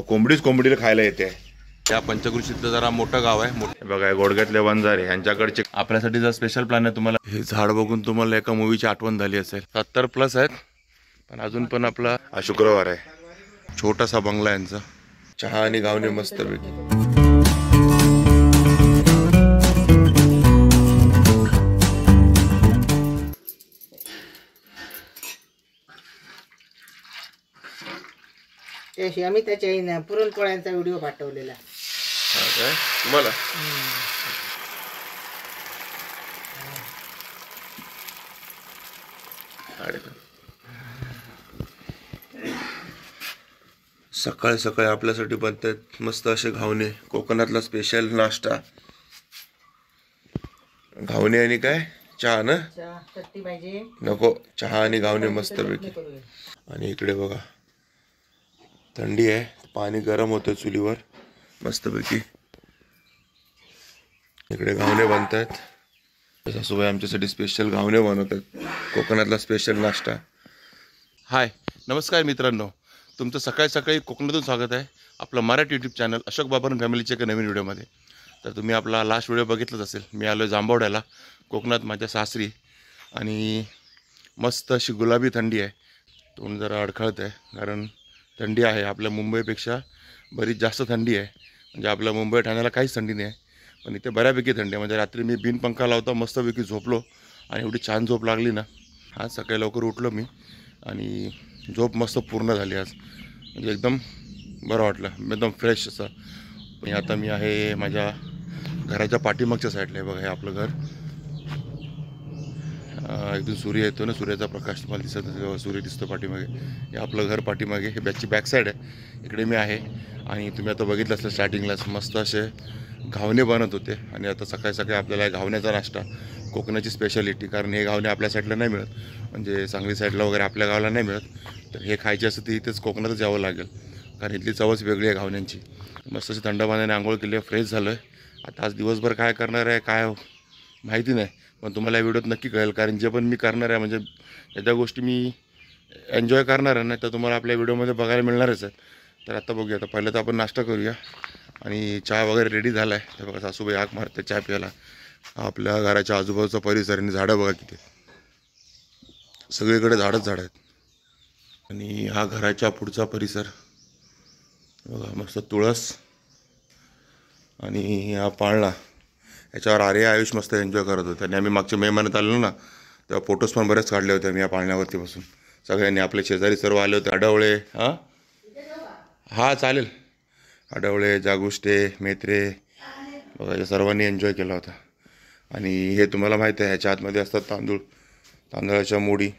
कोंबडीच कोंबडीला खायला येते. त्या पंचकृषीतलं जरा मोठं गाव आहे. बघा गोडग्यातले वंजारे यांच्याकडचे आपल्यासाठी जर स्पेशल प्लॅन आहे. तुम्हाला हे झाड बघून तुम्हाला एका मूवीची आठवण झाली असेल. 70+ आहेत पण अजून पण आपला हा शुक्रवार आहे. छोटासा बंगला यांचा, चहा आणि घावणे मस्तपैकी. त्याशी आम्ही त्याच्या पुरणपोळ्यांचा व्हिडिओ पाठवलेला तुम्हाला. सकाळी सकाळी आपल्यासाठी बनतात मस्त असे घावणे. कोकणातला स्पेशल नाश्ता. घावणे आणि काय चहा ना नको, चहा आणि घावणे मस्तपैकी. आणि इकडे बघा थंडी आहे, पाणी गरम होतं चुलीवर मस्तपैकी. इकडे घावणे बनतात. सासूबाई आमच्यासाठी स्पेशल घावणे बनवतात, कोकणातला स्पेशल नाश्ता. हाय नमस्कार मित्रांनो, तुमचं सकाळी सकाळी कोकणातून स्वागत आहे आपलं मराठी यूट्यूब चॅनल अशोक बाबर फॅमिलीच्या एका नवीन व्हिडिओमध्ये. तर तुम्ही आपला लास्ट व्हिडिओ बघितलाच असेल. मी आलो आहे जांभवड्याला, कोकणात माझ्या सासरी. आणि मस्त अशी गुलाबी थंडी आहे. तोंड जरा अडखळत आहे कारण थंडी आहे. आपल्या मुंबईपेक्षा बरीच जास्त थंडी आहे. म्हणजे आपल्या मुंबई ठाण्याला काहीच थंडी नाही आहे, पण इथे बऱ्यापैकी थंडी आहे. म्हणजे रात्री मी बिन पंखा लावता मस्तपैकी झोपलो आणि एवढी छान झोप लागली ना. आज सकाळी लवकर उठलो मी आणि झोप मस्त पूर्ण झाली आज. म्हणजे एकदम बरं वाटलं, एकदम फ्रेश असं. पण आता मी आहे माझ्या घराच्या पाठीमागच्या साईडला आहे. बघा हे आपलं घर. इथून सूर्य येतो ना, सूर्याचा प्रकाश तुम्हाला दिसत, सूर्य दिसतो पाठीमागे. हे आपलं घर पाठीमागे, हे बॅकची बॅक साईड आहे. इकडे मी आहे. आणि तुम्ही आता बघितलं असलं स्टार्टिंगलाच मस्त असे घावणे बनत होते. आणि आता सकाळी सकाळी आपल्याला घावण्याचा नाश्ता, कोकणाची स्पेशालिटी. कारण हे घावणे आपल्या साईडला नाही मिळत, म्हणजे सांगली साईडला वगैरे आपल्या गावाला नाही मिळत. तर हे खायचे असतं तर इथेच कोकणातच यावं लागेल, कारण इथली चवच वेगळी आहे घावण्यांची. मस्त अशी थंड पाण्याने आंघोळ केली, फ्रेश झालो आहे. आता आज दिवसभर काय करणार आहे काय माहिती नाही, पण तुम्हाला या व्हिडिओत नक्की कळेल. कारण जे पण मी करणार आहे म्हणजे ज्या गोष्टी मी एन्जॉय करणार आहे ना, तर तुम्हाला आपल्या व्हिडिओमध्ये बघायला मिळणारच आहे. तर आता बघूया. आता पहिलं तर आपण नाश्ता करूया. आणि चहा वगैरे रेडी झाला आहे. तर बघा सासूबाई हाक मारते चहा प्यायला. आपल्या घराच्या आजूबाजूचा परिसर आणि झाडं बघा किती, सगळीकडे झाडच झाडं आहेत. आणि हा घराच्या पुढचा परिसर बघा, मस्त तुळस आणि हा पाळणा. याच्यावर आर्य आयुष मस्त एन्जॉय करत होते. आणि आम्ही मागच्या मे महिन्यात आलो ना, तेव्हा फोटोज पण बरेच काढले होते आम्ही या पाळण्यावरती बसून. सगळ्यांनी, आपले शेजारी सर्व आले होते. आडवळे, हां चालेल, आडवळे, जागुष्टे, मेत्रे बघा, या सर्वांनी एन्जॉय केला होता. आणि हे तुम्हाला माहीत आहे ह्याच्या आतमध्ये असतात तांदळाच्या मोडी.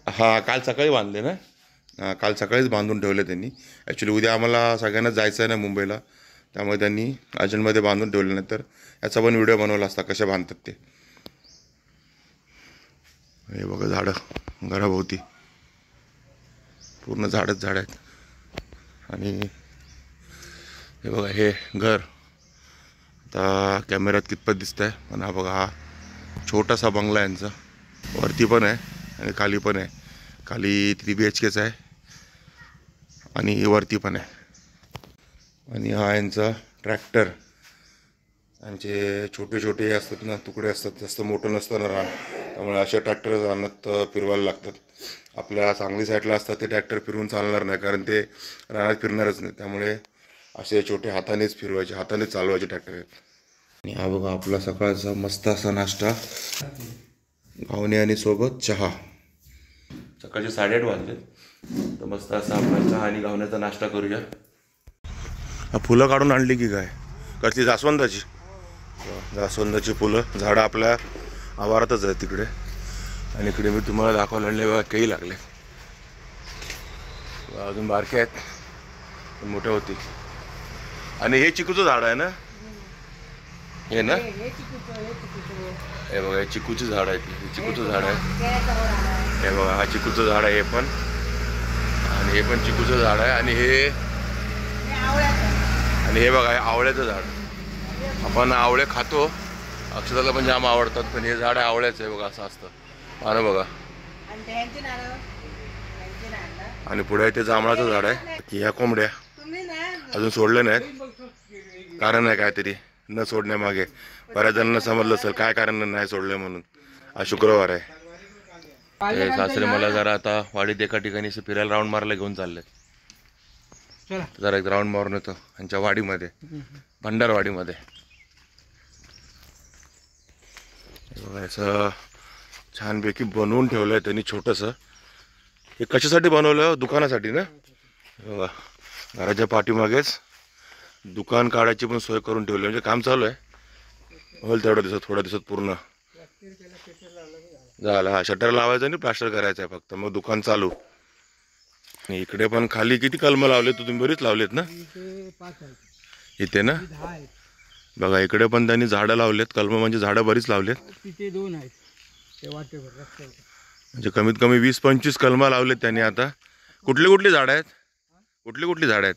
हा काल सकाळी बांधले ना, काल सकाळीच बांधून ठेवले त्यांनी. ॲक्च्युली उद्या आम्हाला सगळ्यांना जायचं आहे ना मुंबईला, त्यामुळे त्यांनी अर्जंटमध्ये बांधून ठेवले. नाही तर याचा पण व्हिडिओ बनवला असता कशा बांधतात ते. हे बघा झाडं घराभोवती पूर्ण झाडच झाड आहेत. आणि हे बघा हे घर आता कॅमेऱ्यात कितपत दिसत आहे, पण हा बघा हा छोटासा बंगला यांचा. वरती पण आहे आणि खाली पण आहे. खाली 3 BHKचा आहे आणि वरती पण आहे. आणि हा यांचा ट्रॅक्टर. यांचे छोटे छोटे असतात ना तुकडे असतात, जास्त मोठं नसतं ना रान, त्यामुळे असे ट्रॅक्टर रानात फिरवायला लागतात. आपल्या सांगली साईडला असतात ते ट्रॅक्टर फिरवून चालणार नाही, कारण ते रानात फिरणारच नाही. त्यामुळे असे छोटे हातानेच फिरवायचे, हातानेच चालवायचे ट्रॅक्टर. आणि हा बघा आपला सकाळचा मस्त असा नाश्ता, घावणे आणि सोबत चहा. सकाळचे 8:30 वाजले. तर मस्त असा आपला चहा आणि घावण्याचा नाश्ता करूया. हा फुलं काढून आणली की काय, कसली जास्वंदाची? जास्वंदाची फुलं, झाडं आपल्या आवारातच आहे तिकडे. आणि इकडे मी तुम्हाला दाखवलेले बघा केळी लागले. अजून बारके आहेत पण मोठे होती. आणि हे चिकूचं झाड आहे ना, हे ना, हे बघा हे चिकूचं झाड आहे. हे चिकूचं झाड आहे. हे बघा हा चिकूचं झाड आहे. हे पण, आणि हे पण चिकूचं झाड आहे. आणि हे बघा हे आवळ्याचं झाड. आपण आवळे खातो, अक्षताला पण जाम आवडतात, पण हे झाड आवळ्याचं आहे बघा. असं असतं पानं बघा. आणि पुढे ते जांभळाचं झाड आहे. ह्या कोंबड्या अजून सोडले नाहीत. कारण आहे काहीतरी न सोडण्यामागे. बऱ्याच जणांना समजलं असेल काय कारण नाही सोडले म्हणून. आज शुक्रवार आहे. ते सासरे मला जरा आता वाडीत एका ठिकाणी फिरायला राऊंड मारायला घेऊन चालले. जरा एक राऊंड मारून येतो यांच्या वाडीमध्ये, भंडारवाडीमध्ये. असं छानपैकी बनवून ठेवलंय त्यांनी छोटंसं. हे कशासाठी बनवलं? दुकानासाठी ना. घराच्या पाठीमागेच दुकान काढायची पण सोय करून ठेवली. म्हणजे काम चालू आहे. होईल तेवढ्या दिवसात, थोड्या दिवसात पूर्ण झालं. हा शटर लावायचं आणि प्लास्टर करायचं आहे फक्त, मग दुकान चालू. इकडे पण खाली किती कलमं लावलेत? तुम्ही बरीच लावलेत ना इथे ना. बघा इकडे पण त्यांनी झाडं लावलेत. कलमं म्हणजे झाडं बरीच लावलेत. तिथे 2 आहेत ते वाटेवर. म्हणजे कमीत कमी 20-25 कलमं लावलेत त्यांनी आता. कुठली कुठली झाडं आहेत? कुठली झाडं आहेत?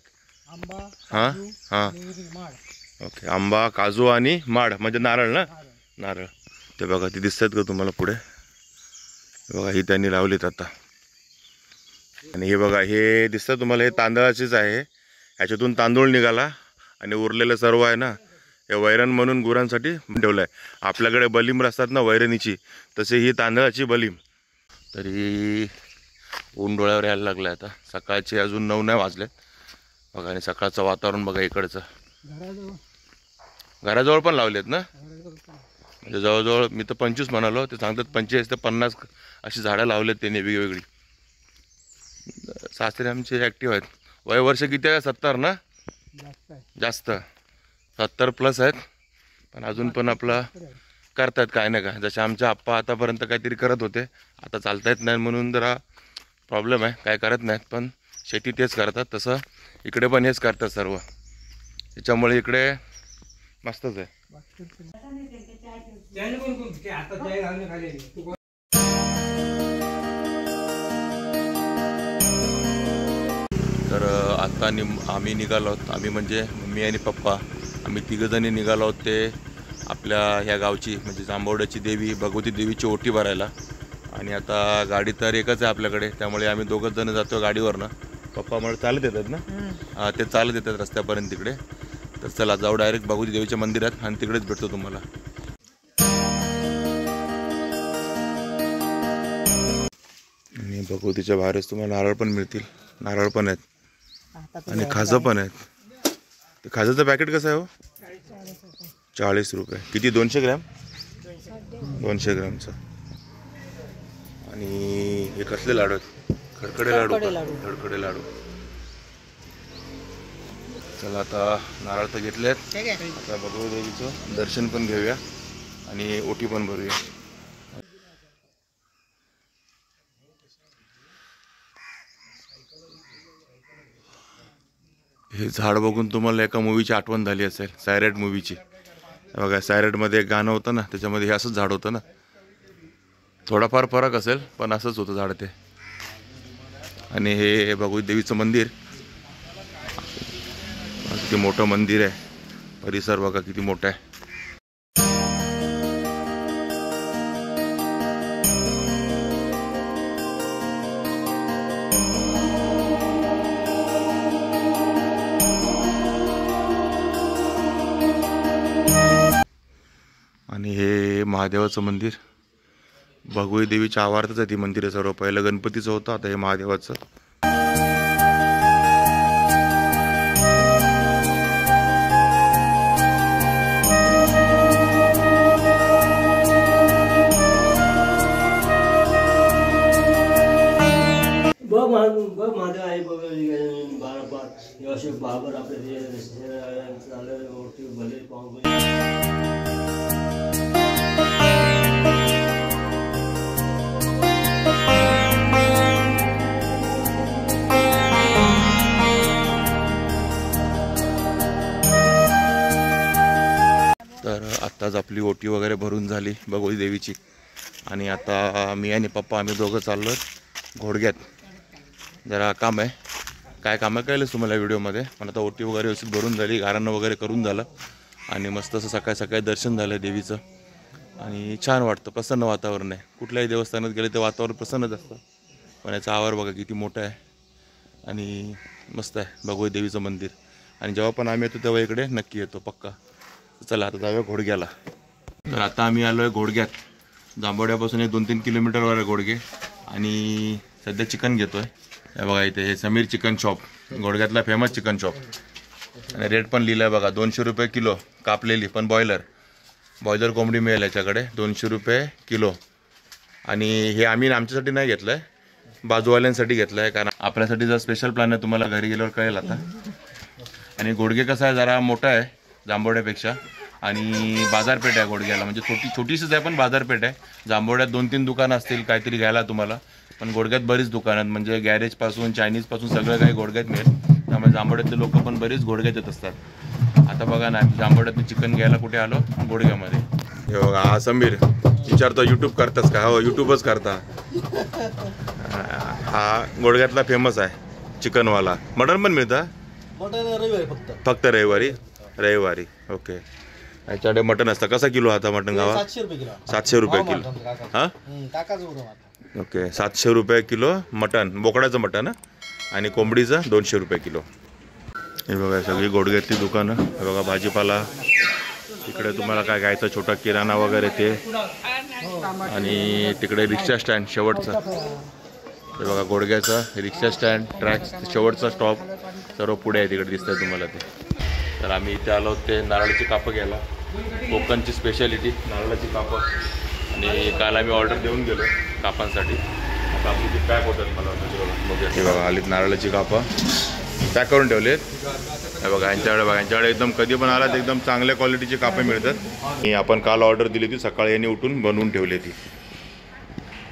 आंबा, हां हां माड. ओके. आंबा, काजू आणि माड म्हणजे नारळ ना. नारळ ते बघा ती दिसतात का तुम्हाला पुढे? बघा ही त्यांनी लावलीत आता. आणि हे बघा हे दिसतं तुम्हाला, हे तांदळाचीच आहे. ह्याच्यातून तांदूळ निघाला आणि उरलेलं सर्व आहे ना हे वैरण म्हणून गुरांसाठी ठेवलं आहे. आपल्याकडे बलीम असतात ना वैरणीची, तसे ही तांदळाची बलीम. तरी ऊन डोळ्यावर यायला लागलं आहे आता. सकाळचे अजून 9 नाही वाजलेत बघा. आणि सकाळचं वातावरण बघा इकडचं. घराजवळ पण लावलेत ना. म्हणजे जवळजवळ मी तर 25 म्हणालो, ते सांगतात 45 ते 50 अशी झाडं लावलेत त्यांनी वेगवेगळी. सासरे आमचे ॲक्टिव्ह आहेत. वर्ष किती आहे? 70 ना. जास्त 70+ आहेत. पण अजून पण आपला करतात काय ना काय. जसे आमचे आप्पा आतापर्यंत काहीतरी करत होते, आता चालता येत नाही म्हणून जरा प्रॉब्लेम आहे, काय करत नाहीत. पण शेती तेच करतात. तसं इकडे पण हेच करतात सर्व. त्याच्यामुळे इकडे मस्तच आहे. तर आता आम्ही निघालो आहोत. आम्ही म्हणजे मम्मी आणि पप्पा, आम्ही तिघंजणी निघालो आहोत ते आपल्या ह्या गावची म्हणजे जांभवड्याची देवी भगवती देवीची ओटी भरायला. आणि आता गाडी तर एकच आहे आपल्याकडे, त्यामुळे आम्ही दोघंच जण जातो गाडीवरनं. पप्पा मला चालत येतात ना. हां ते चालत येतात रस्त्यापर्यंत तिकडे. तर चला जाऊ डायरेक्ट भगवती देवीच्या मंदिरात आणि तिकडेच भेटतो तुम्हाला. आणि भगवतीच्या बाहेरच तुम्हाला नारळ पण मिळतील. नारळ पण आहेत आणि खाजं पण आहेत. ते खाजाचं पॅकेट कसं आहे हो? 40 रुपये. किती? 200 ग्रॅम? 200 ग्रॅमचं. आणि हे कसले लाडू आहेत? खडखडे लाडू. खडखडे लाडू. चला आता नारळ तर घेतलेत. आता भगवती देवीचं दर्शन पण घेऊया आणि ओटी पण भरूया. हे झाड बघून तुम्हाला एका मूवीची आठवण झाली असेल, सायरेट मूवीची. बघा सायरेटमध्ये एक गाणं होतं ना, त्याच्यामध्ये हे असंच झाड होतं ना. थोडाफार फरक असेल पण असंच होतं झाड ते. आणि हे भगवती देवीचं मंदिर, किती मोठं मंदिर आहे. परिसर बघा किती मोठा आहे. आणि हे महादेवाचं मंदिर, भगवती देवीच्या आवारातच आहे ती मंदिर आहे सर्व. पहिलं गणपतीचं होतं, आता हे महादेवाचं. माझं आहे बारापार बाबर आपल्या भले पाहून. तर आत्ताच आपली ओटी वगैरे भरून झाली भगवती देवीची. आणि आता मी आणि पप्पा आम्ही दोघं चाललो घोडग्यात. जरा काम आहे. काय कामं कळलंच तुम्हाला व्हिडिओमध्ये. पण आता ओटी वगैरे व्यवस्थित भरून झाली, गारणं वगैरे करून झालं आणि मस्त असं सकाळी सकाळी दर्शन झालं देवीचं. आणि छान वाटतं, प्रसन्न वातावरण आहे. कुठल्याही देवस्थानात गेले ते वातावरण प्रसन्नच असतं. पण याचा आवार बघा किती मोठा आहे आणि मस्त आहे भगवती देवीचं मंदिर. आणि जेव्हा पण आम्ही येतो तेव्हा इकडे नक्की येतो पक्का. चला आता जाऊया घोडग्याला. तर आता आम्ही आलो आहे घोडग्यात. जांभवड्यापासून 1-2-3 किलोमीटरवर आहे घोडगे. आणि सध्या चिकन घेतो आहे. हे बघा इथे हे समीर चिकन शॉप, घोडग्यातला फेमस चिकन शॉप. आणि रेट पण लिहिलं आहे बघा, 200 रुपये किलो कापलेली, पण बॉयलर कोंबडी मिळेल याच्याकडे 200 रुपये किलो. आणि हे आम्ही आमच्यासाठी नाही घेतलं आहे, बाजूवाल्यांसाठी घेतलं आहे, कारण आपल्यासाठी जर स्पेशल प्लॅन आहे, तुम्हाला घरी गेल्यावर कळेल आता. आणि घोडगे कसं आहे जरा मोठा आहे जांभवड्यापेक्षा. आणि बाजारपेठ आहे घोडग्याला, म्हणजे छोटीशीच आहे पण बाजारपेठ आहे. जांभवड्यात 2-3 दुकानं असतील काहीतरी घ्यायला तुम्हाला, पण घोडग्यात बरीच दुकानं आहेत. म्हणजे गॅरेजपासून चायनीजपासून सगळं काही घोडग्यात मिळेल. त्यामुळे जांभवड्यातले लोक पण बरीच घोडग्यात येत असतात. आता बघा ना, जांभवड्यातून चिकन घ्यायला कुठे आलो, घोडग्यामध्ये. हे बघा हा समीर विचारतो यूट्यूब करतास का? हो यूट्यूबच करता. हा घोडग्यातला फेमस आहे चिकनवाला. मटण पण मिळतं? फक्त रविवारी. ओके. याच्याकडे मटण असतं. कसा किलो आता मटण गावा? 700 रुपये किलो. हां ओके, 700 रुपये किलो मटण, बोकडाचं मटण. आणि कोंबडीचं 200 रुपये किलो. हे बघा सगळी घोडग्यातली दुकानं. हे बघा भाजीपाला, तिकडे तुम्हाला काय घ्यायचं छोटा किराणा वगैरे ते. आणि तिकडे रिक्षा स्टँड शेवटचा. हे बघा घोडग्याचा रिक्षा स्टँड, ट्रॅक शेवटचा स्टॉप सर्व पुढे आहे, तिकडे दिसतंय तुम्हाला ते. तर आम्ही इथे आलो ते नारळाची कापं घ्यायला. कोकणची स्पेशालिटी नारळाची कापं. आणि काल आम्ही ऑर्डर देऊन गेलो कापांसाठी. आता आपली ती पॅक होतात मला बघा. हे बघा आलीत नारळाची कापं पॅक करून ठेवलेत. हे बघा यांच्याकडे एकदम कधी पण आलात एकदम चांगल्या क्वालिटीची कापं मिळतात. आणि आपण काल ऑर्डर दिली होती, सकाळी यांनी उठून बनवून ठेवली ती.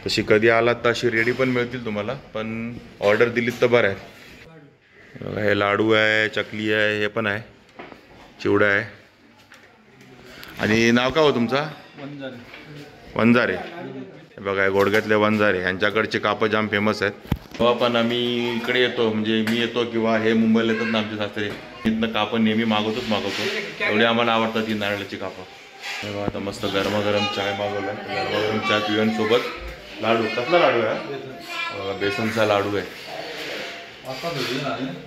तशी कधी आलात तर अशी रेडी पण मिळतील तुम्हाला, पण ऑर्डर दिलीत तर बरं आहे. बघा हे लाडू आहे, चकली आहे, हे पण आहे, चिवडा आहे. आणि नाव काय हो तुमचा? वंजारे. हे बघा हे घोडग्यातले वंजारे, यांच्याकडचे कापं जाम फेमस आहेत. तेव्हा पण आम्ही इकडे येतो, म्हणजे मी येतो किंवा हे मुंबईला येतात ना आमचे सासरे, इथनं कापं नेहमी मागवतो. एवढी आम्हाला आवडतात ही नारळाची कापं. तेव्हा आता मस्त गरमागरम चाय मागवला. गरमागरम चाय पिऊन सोबत लाडू. कसला लाडू आहे? बेसनचा लाडू आहे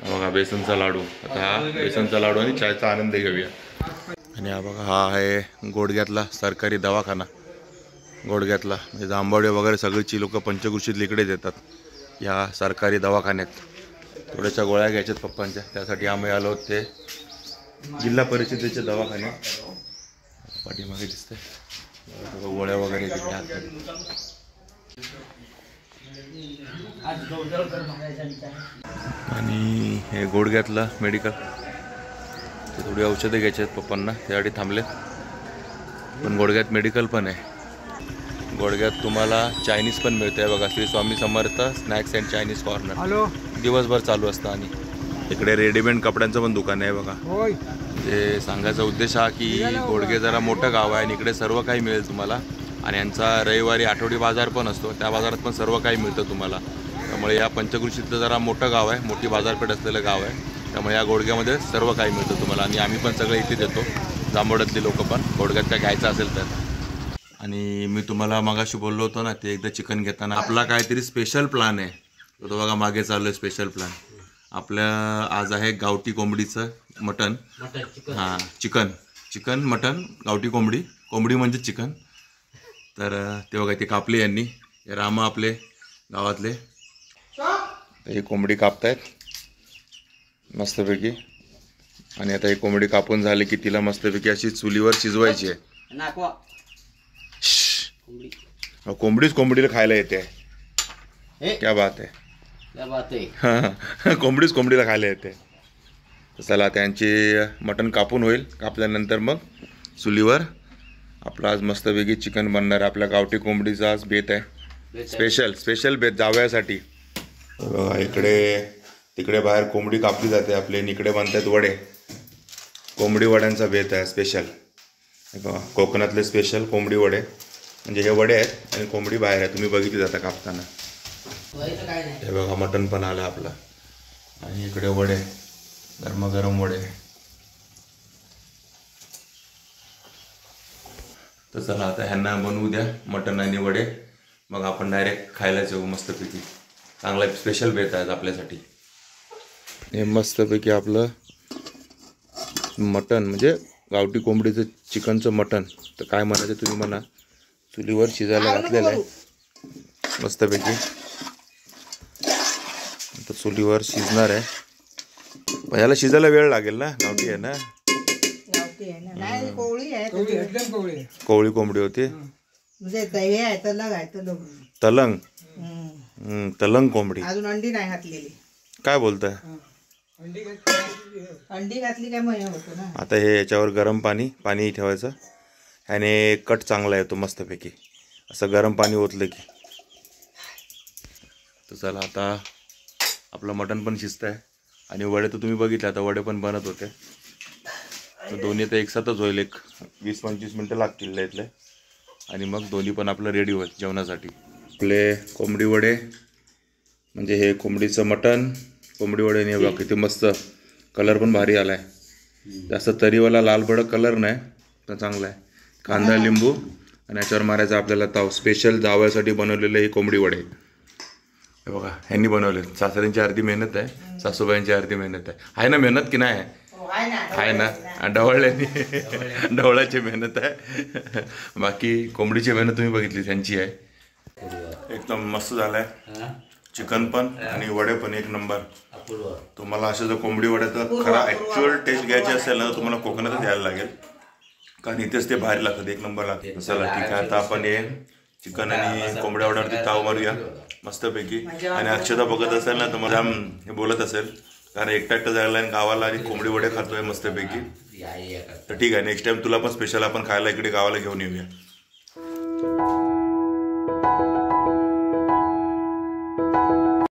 बघा, बेसनचा लाडू. आता हा बेसनचा लाडू आणि चायचा आनंद घेऊया. आणि हा बघा हा आहे घोडग्यातला सरकारी दवाखाना. घोडग्यातला म्हणजे जांभवडे वगैरे सगळीची लोक पंचकृषीतली इकडेच येतात या सरकारी दवाखान्यात. थोड्याशा गोळ्या घ्यायच्यात पप्पांच्या, त्यासाठी आम्ही आलो ते जिल्हा परिषदेच्या दवाखान्यात. पाठीमागे दिसते गोळ्या वगैरे घेतात. आणि हे घोडग्यातलं मेडिकल, ते थोडी औषधं घ्यायची आहेत पप्पांना, त्यासाठी थांबले. पण घोडग्यात मेडिकल पण आहे. घोडग्यात तुम्हाला चायनीज पण मिळते बघा, Shri Swami Samarth snacks and Chinese corner दिवसभर चालू असतं. आणि इकडे रेडीमेड कपड्यांचं पण दुकान आहे बघा. म्हणजे सांगायचा उद्देश हा की घोडगे जरा मोठं गाव आहे आणि इकडे सर्व काही मिळेल तुम्हाला. आणि यांचा रविवारी आठवडी बाजार पण असतो, त्या बाजारात पण सर्व काही मिळतं तुम्हाला. त्यामुळे या पंचकृषीतलं जरा मोठं गाव आहे, मोठी बाजारपेठ असलेलं गाव आहे. त्यामुळे या घोडग्यामध्ये सर्व काही मिळतं तुम्हाला. आणि आम्ही पण सगळे इथेच येतो, जांभवड्यातली लोक पण, घोडग्यात काय घ्यायचं असेल तर. आणि मी तुम्हाला मगाशी बोललो होतो ना, ते एकदा चिकन घेताना आपला काहीतरी स्पेशल प्लॅन आहे, तो बघा मागे चालू आहे स्पेशल प्लॅन आपल्या. आज आहे गावठी कोंबडीचं मटण. हां चिकन मटण गावठी कोंबडी म्हणजे चिकन. तर ते बघा ते कापले यांनी, रामा आपले गावातले. ही कोंबडी कापतायत मस्तपैकी. आणि आता ही कोंबडी कापून झाली की तिला मस्तपैकी अशी चुलीवर शिजवायची आहे. कोंबडीच कोंबडीला खायला येते. क्या बात आहे. कोंबडीच कोंबडीला खायला येते. चला त्यांची मटण कापून होईल, कापल्यानंतर मग चुलीवर आपला आज मस्तपैकी चिकन बनणार. आपल्या गावठी कोंबडीचा आज बेत आहे, स्पेशल बेत जावयासाठी. तिकडे बाहेर कोंबडी कापली जाते आपली, इकडे बनतात वडे. कोंबडी वड्यांचा बेत आहे स्पेशल. कोकणातले स्पेशल कोंबडी वडे, म्हणजे हे वडे आहेत आणि कोंबडी बाहेर आहे, तुम्ही बघितली जाता कापताना. हे बघा मटण पण आलं आपलं. आणि इकडे वडे, गरमागरम वडे. तर चला आता ह्यांना बनवू द्या मटण आणि वडे, मग आपण डायरेक्ट खायलाच येऊ मस्तपैकी. चांगला स्पेशल बेत आहे आपल्यासाठी. हे मस्तपैकी आपलं मटण म्हणजे गावठी कोंबडीचं चिकनचं मटण तर काय म्हणायचं तुम्ही म्हणा. चुलीवर शिजायला घातलेलं आहे मस्तपैकी. आता चुलीवर शिजणार आहे. पण याला शिजायला वेळ लागेल ना, गावठी आहे ना. कोवळी एकदम कोवळी आहे. कोवळी कोंबडी होती. म्हणजे हे आहे तलंग आहे तलंग. तलंग कोंबडी. अजून अंडी नाही घातलेली. काय बोलताय. अंडी घातली काय मग होतं ना. आता हे याच्यावर गरम पाणी ठेवायचं आणि कट चांगला येतो मस्तपैकी. असं गरम पाणी ओतलं की. तर चला आता आपलं मटण पण शिजत आहे आणि वडे तर तुम्ही बघितले. आता वडे पण बनत होते. तर दोन्ही तर एकसाथच होईल. एक 20-25 मिनटं लागतील इथले आणि मग दोन्ही पण आपलं रेडी होईल जेवणासाठी. आपले कोंबडी वडे म्हणजे हे कोंबडीचं मटण कोंबडी वडे नाही बघा किती मस्त. कलर पण भारी आला आहे. जास्त तरीवाला लाल भडक कलर नाही तर चांगला आहे. कांदा लिंबू आणि याच्यावर मारायचा आपल्याला ताव. स्पेशल जावयासाठी बनवलेले हे कोंबडी वडे हे बघा. ह्यांनी बनवले. सासऱ्यांची अर्धी मेहनत आहे, सासूबाईंची अर्धी मेहनत आहे ना. मेहनत की नाही आहे ना. ढवळ्यांनी ढवळ्याची मेहनत आहे. बाकी कोंबडीची मेहनत तुम्ही बघितली त्यांची आहे. एकदम मस्त झालाय चिकन पण आणि वडे पण एक नंबर. तुम्हाला अशा जर कोंबडी वड्याचा खरा ॲक्च्युअल टेस्ट घ्यायची असेल ना तर तुम्हाला कोकणातच यायला लागेल, कारण इथेच ते बाहेर लागतात. एक नंबर लागते. चला ठीक आहे. आता आपण हे चिकन आणि कोंबड्या वड्यावरती ताव मारूया मस्तपैकी. आणि अक्षता बघत असेल ना तर मला हे बोलत असेल, कारण एकटा जायला आणि गावाला आणि कोंबडी वडे खातोय मस्तपैकी. तर ठीक आहे, नेक्स्ट टाइम तुला पण स्पेशल आपण खायला इकडे गावाला घेऊन येऊया.